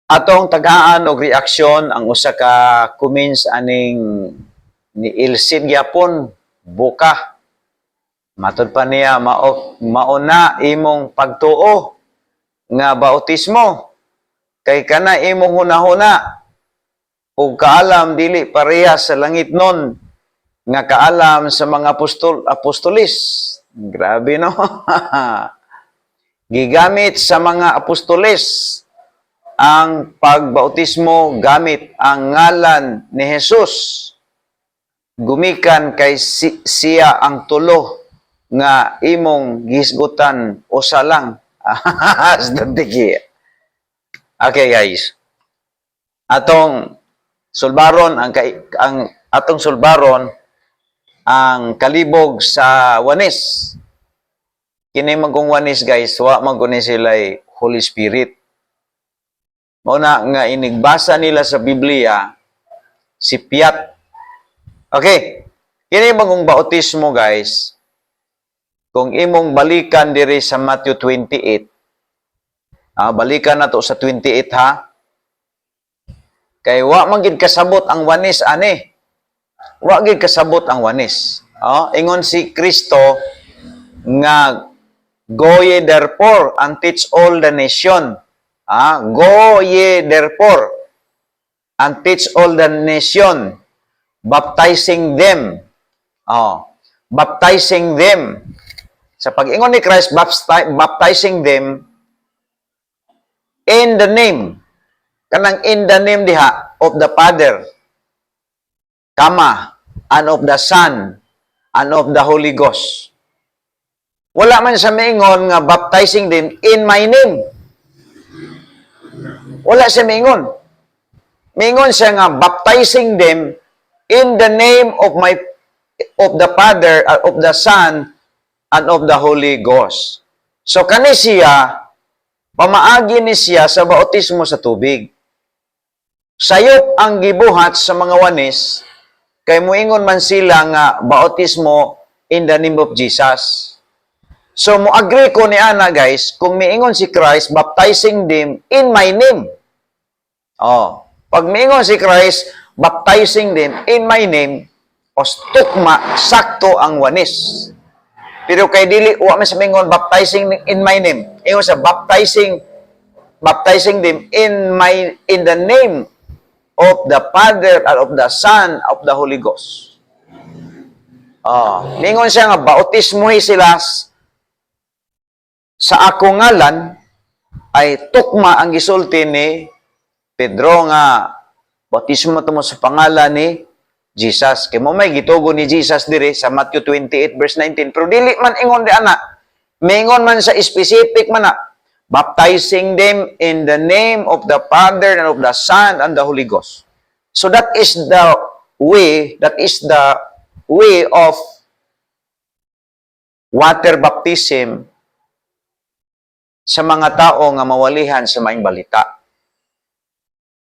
Atong tagaan og reaksyon ang usa ka comments aning ni Ilsid gyapon buka. Matod pa niya mauna imong pagtuo nga bautismo kay kana imong hunahuna ug kaalam dili pareha sa langit nun nga kaalam sa mga apostolis. Grabe no. Gigamit sa mga apostolis ang pagbautismo gamit ang ngalan ni Jesus. Gumikan kay siya ang tulo nga imong gisgutan usa lang. Okay guys. Atong sulbaron ang atong sulbaron ang kalibog sa wanis. Kini magong wanis guys, wa man guni sila Holy Spirit. Muna nga inigbasa nila sa Biblia, si Piat. Okay, kini magong bautismo guys, kung imong balikan diri sa Matthew 28, balikan na to sa 28 ha, kay wa man gid kasabot ang wanis ani, wa gid kasabot ang wanis. Ingon si Kristo nga, go ye therefore and teach all the nation. Go ye therefore and teach all the nation, baptizing them. Baptizing them. Sa pag-ingon ni Christ, baptizing them in the name. Kanang in the name diha of the Father, and of the Son, and of the Holy Ghost. Wala man sa maingon nga baptizing them in my name. Wala siya maingon. Maingon siya nga baptizing them in the name of the Father, of the Son, and of the Holy Ghost. So kani siya, pamaagi ni siya sa bautismo sa tubig. Sayop ang gibuhat sa mga wanis, kay muingon man sila nga bautismo in the name of Jesus. So, mo-agree ko ni Ana, guys, kung miingon si Christ, baptizing them in my name. Pag miingon si Christ, baptizing them in my name, tukma, sakto ang wanis. Pero kay dili, wa man sa miingon, baptizing in my name. Ingon sa baptizing them in the name of the Father, and of the Son, of the Holy Ghost. Miingon siya nga, bautismuhi sila sa akong ngalan, ay tukma ang gisulti ni Pedro nga bautismo mo sa pangalan ni Jesus. Kaya mo may gitugo ni Jesus dire sa Matthew 28 verse 19. Pero dili man ingon di ana. Mingon man sa specific man na, baptizing them in the name of the Father and of the Son and the Holy Ghost. So that is the way of water baptism sa mga tao nga mawalihan sa maing balita.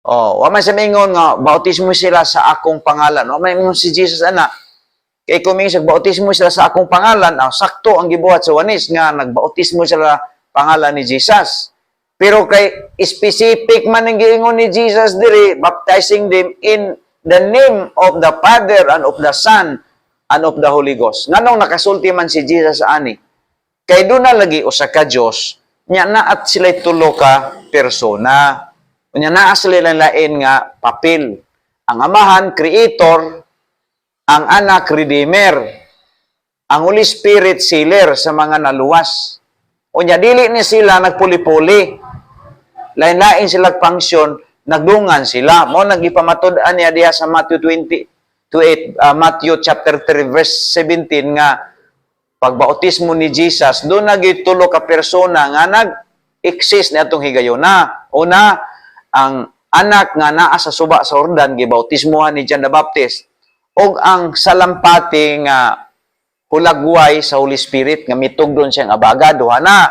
Wa man sa mingon nga bautismo sila sa akong pangalan. Wa man mingon si Jesus ana. Kay kumingsag bautismo sila sa akong pangalan, sakto ang gibuhat sa wanis nga nagbautismo sila pangalan ni Jesus. Pero kay specific man ang giingon ni Jesus diri, baptizing them in the name of the Father and of the Son and of the Holy Ghost. Nganong nakasulti man si Jesus sa ani? Kay doon na lagi usa ka Dios, nya naat sila tulo ka persona. Nya naa sila lain nga papel. Ang Amahan, Creator, ang Anak, Redeemer, ang Holy Spirit, Sealer sa mga naluwas. Unya dili ni sila nagpuli-puli. Lain-lain sila function, nagdungan sila. Mo nagipamatod-an niya diha sa Matthew 28, Matthew chapter 3 verse 17 nga pagbautismo ni Jesus, doon nagitulo ka persona nga nag-exist na itong higayuna. Una, ang anak nga naa sa suba sa Jordan, gibautismohan ni John the Baptist, o ang salampati nga hulagway sa Holy Spirit, nga mitugdon siyang abaga, duha na.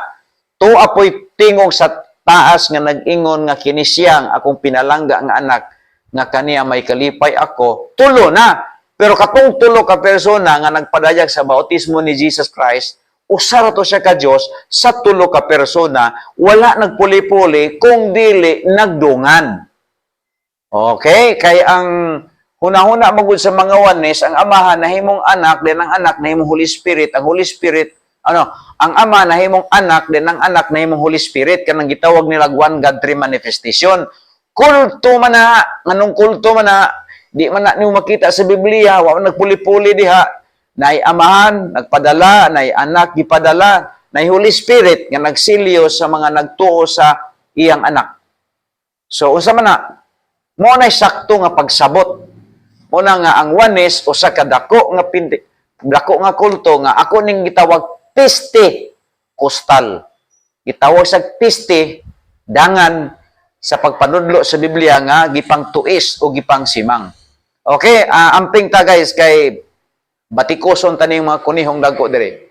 To apoy tingog sa taas nga nag-ingon nga kinisiyang akong pinalangga nga anak, nga kaniya may kalipay ako, tulo na. Pero katong tulo ka persona nga nagpadayag sa bautismo ni Jesus Christ, usa ra to siya ka Dios sa tulo ka persona, wala nagpuli-puli kung dili nagdungan. Okay? Kay ang huna-huna magud sa mga Oneness, ang Amahan nahimong anak, din ang anak nahimong Holy Spirit, ang Holy Spirit ang Ama nahimong anak, din ang anak nahimong Holy Spirit, kanang gitawag nila one God, three manifestation. Kulto man na, nganong kulto man na, di man na niyo makita sa Biblia, wa man nagpuli-puli diha, nay Amahan, nagpadala, nay anak, gipadala, nay Holy Spirit, nga nagsilyo sa mga nagtuo sa iyang anak. So, unsa man na, mo na sakto nga pagsabot. Mo na nga ang Oneness, usa ka dako nga kulto nga, ako ning gitawag Pentecostal. Gitawag sa piste, dangan sa pagpanudlo sa Biblia nga gipang tuis o gipang simang. Okay, amping ta guys kay batikoson tani mga kunihong dagko dire.